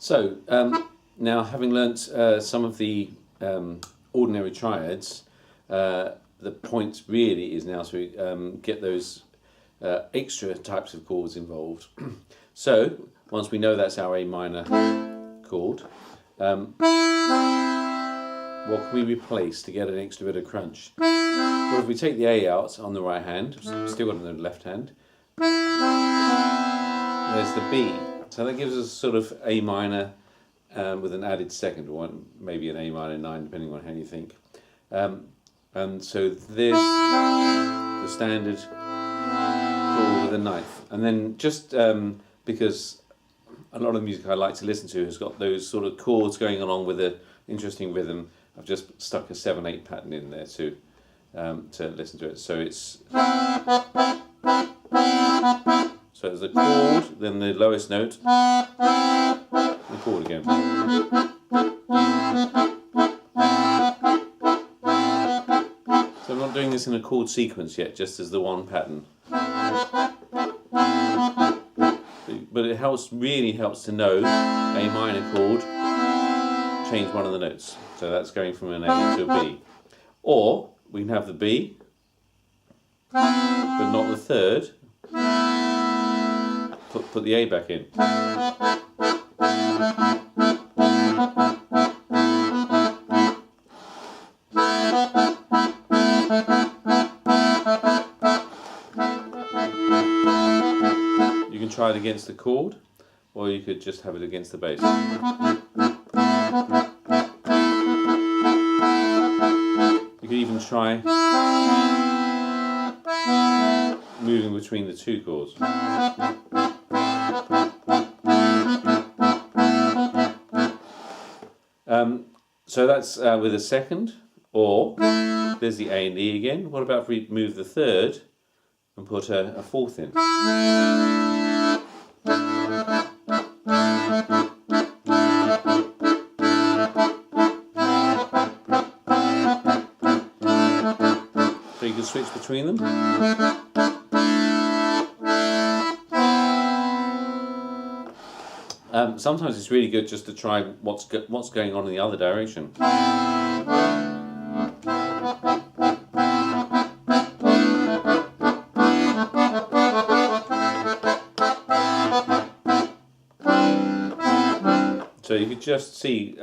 So now, having learnt some of the ordinary triads, the point really is now to get those extra types of chords involved. So once we know that's our A minor chord, what can we replace to get an extra bit of crunch? Well, if we take the A out on the right hand, still got it on the left hand, there's the B. So that gives us sort of A minor with an added second, or maybe an A minor 9, depending on how you think. And so this, the standard chord with a ninth. And then just because a lot of the music I like to listen to has got those sort of chords going along with an interesting rhythm, I've just stuck a 7/8 pattern in there to listen to it. So it's the chord, then the lowest note, the chord again. So I'm not doing this in a chord sequence yet, just as the one pattern. But it really helps to know A minor chord, change one of the notes. So that's going from an A to a B. Or we can have the B, but not the third. Put the A back in. You can try it against the chord, or you could just have it against the bass. You could even try moving between the two chords. So that's with a second, or there's the A and E again. What about if we move the third and put a fourth in? So you can switch between them. Sometimes it's really good just to try what's going on in the other direction. So you could just see,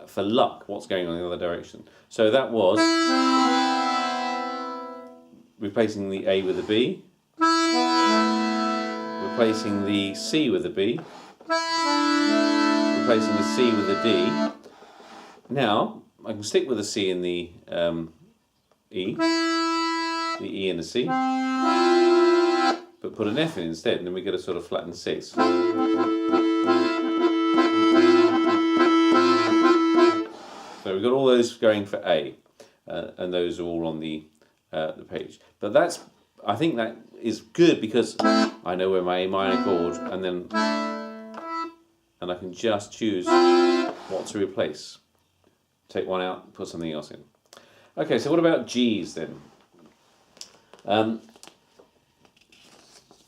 for luck, what's going on in the other direction. So that was replacing the A with a B, replacing the C with a B, replacing the C with a D. Now I can stick with the C and the E and the C, but put an F in instead, and then we get a sort of flattened six. So we've got all those going for A, and those are all on the page. But I think that is good because I know where my A minor chord, and I can just choose what to replace. Take one out, put something else in. Okay, so what about G's then?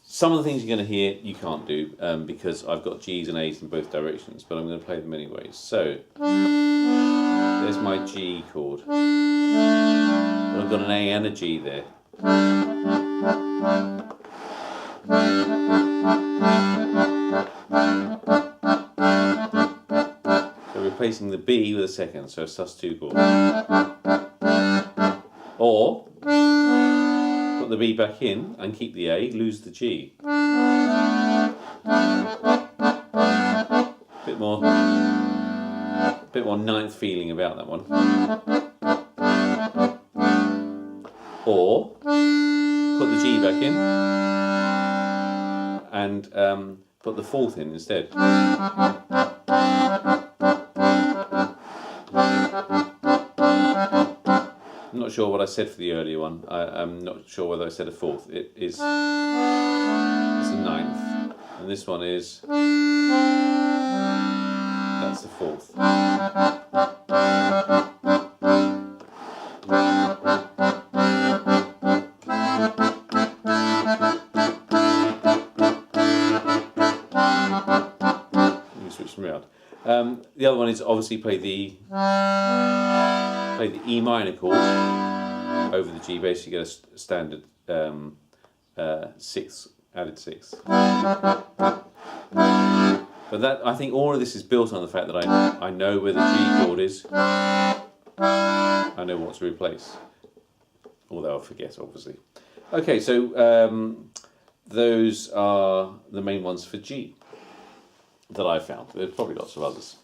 Some of the things you're going to hear you can't do because I've got G's and A's in both directions, but I'm going to play them anyways. So there's my G chord. But I've got an A and a G there. So replacing the B with a second, so a sus2 chord. Or put the B back in and keep the A, lose the G. Bit more ninth feeling about that one. Or put the G back in and put the fourth in instead. I'm not sure what I said for the earlier one. I'm not sure whether I said a fourth. It's a ninth, and this one is, that's the fourth. switch them around. The other one is obviously play the E minor chord over the G bass. You get a standard sixth, added sixth. But that, I think all of this is built on the fact that I know where the G chord is. I know what to replace. Although I'll forget, obviously. Okay, so those are the main ones for G that I found. There's probably lots of others.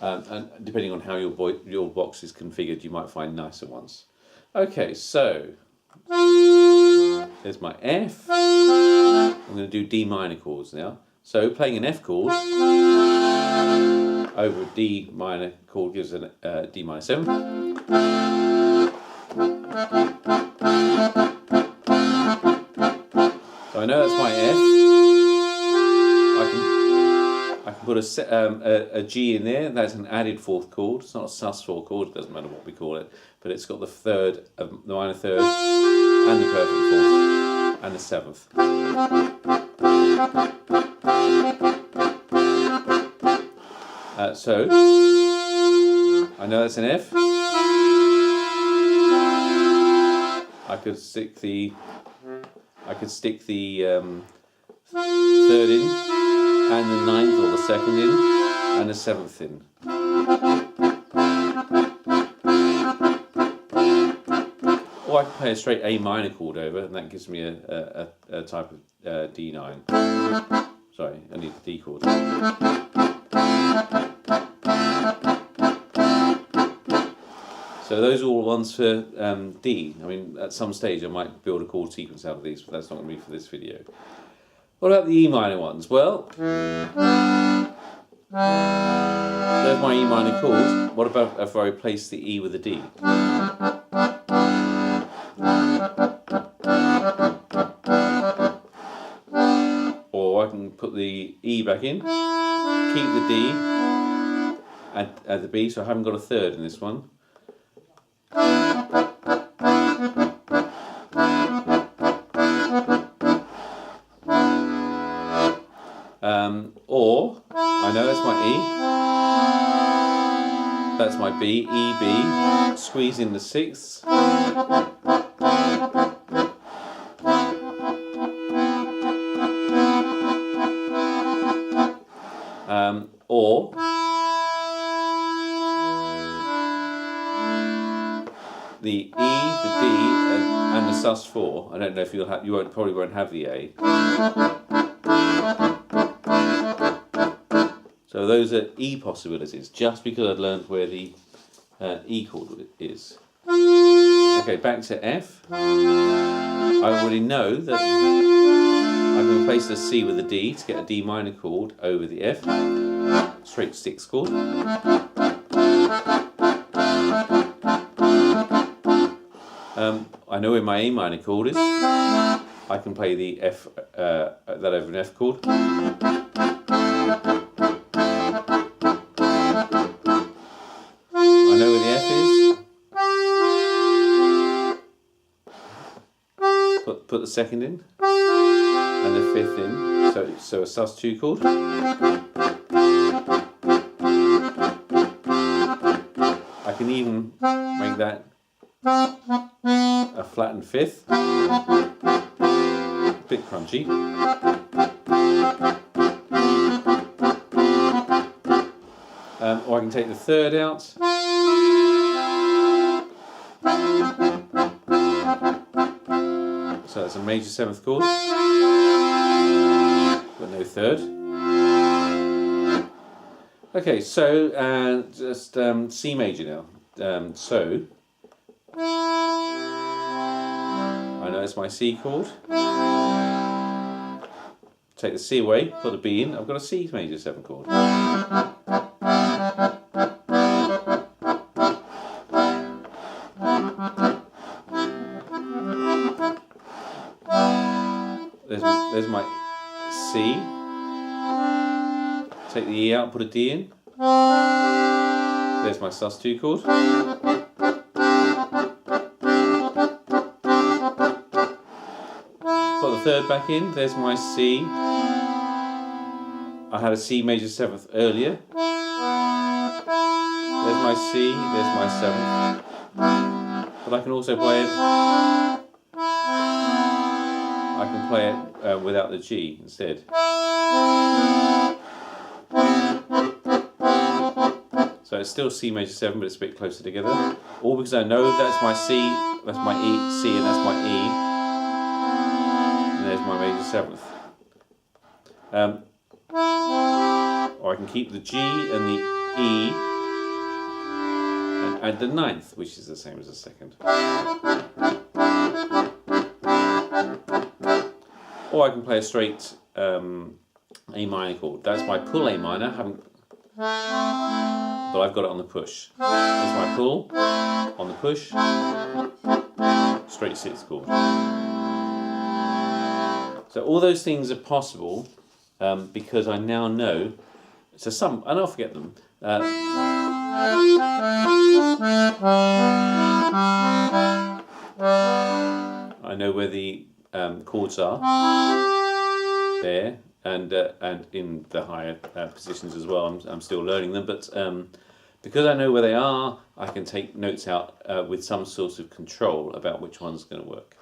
And depending on how your box is configured, you might find nicer ones. Okay, so there's my F. I'm going to do D minor chords now. So playing an F chord over a D minor chord gives a D minor 7. So I know that's my F. I can put a G in there. That's an added fourth chord. It's not a sus4 chord. It doesn't matter what we call it, but it's got the third, the minor third, and the perfect fourth, and the seventh. So I know that's an F. I could stick the third in, and the ninth or the second in, and the seventh in. Or I can play a straight A minor chord over, and that gives me a type of D9. Sorry, I need the D chord. So those are all ones for D. I mean, at some stage I might build a chord sequence out of these, but that's not going to be for this video. What about the E minor ones? Well, there's my E minor chord. What about if I replace the E with a D? Or I can put the E back in, keep the D, add the B, so I haven't got a third in this one. Or I know that's my E, that's my B, E, B, squeeze in the sixths, or the E, the D, and the sus4. I don't know if you probably won't have the A. So those are E possibilities, just because I've learned where the E chord is. Okay, back to F. I already know that I can replace the C with a D to get a D minor chord over the F. Straight sixth chord. I know where my A minor chord is. I can play the F, that over an F chord. I know where the F is. Put the second in, and the fifth in. So a sus2 chord. I can even make that a flattened fifth. A bit crunchy. Or I can take the third out. So that's a major seventh chord, but no third. Okay, so just C major now. So I know it's my C chord. Take the C away, put a B in. I've got a C major 7 chord. There's my C. Take the E out, put a D in. There's my sus2 chord. Put the third back in. There's my C. I I had a C major 7th earlier. There's my C, there's my 7th. But I can also play it. I can play it without the G instead. So it's still C major 7, but it's a bit closer together. All because I know that's my C, that's my E, C, and that's my E. And there's my major 7th. Or I can keep the G and the E and add the 9th, which is the same as the 2nd. Or I can play a straight A minor chord. That's my pull A minor, but I've got it on the push. Here's my pull, on the push, straight 6th chord. So all those things are possible because I now know, so some, and I'll forget them. I know where the chords are, there, and in the higher positions as well. I'm still learning them, but because I know where they are, I can take notes out with some sort of control about which one's going to work.